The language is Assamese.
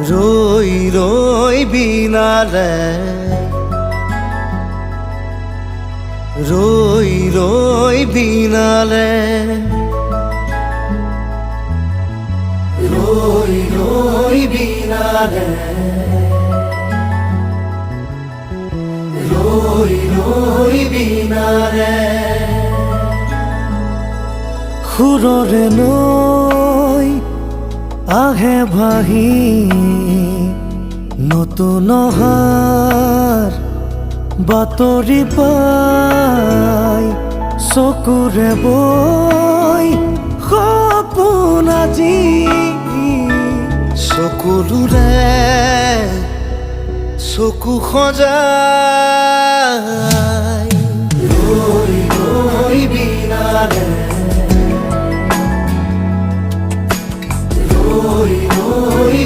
ৰই ৰই বিনালে ৰই ৰই বিনালে ৰই ৰই বিনালে ৰই ৰই বিনালে সুৰৰে নৈ আহে ভাহি নতুন অহাৰ বাতৰি পাই চকুৰে বৈ সপোন আজি চকুলোৰে চকু সজাই ৰৈ ৰৈ বিনালে ৰই ৰই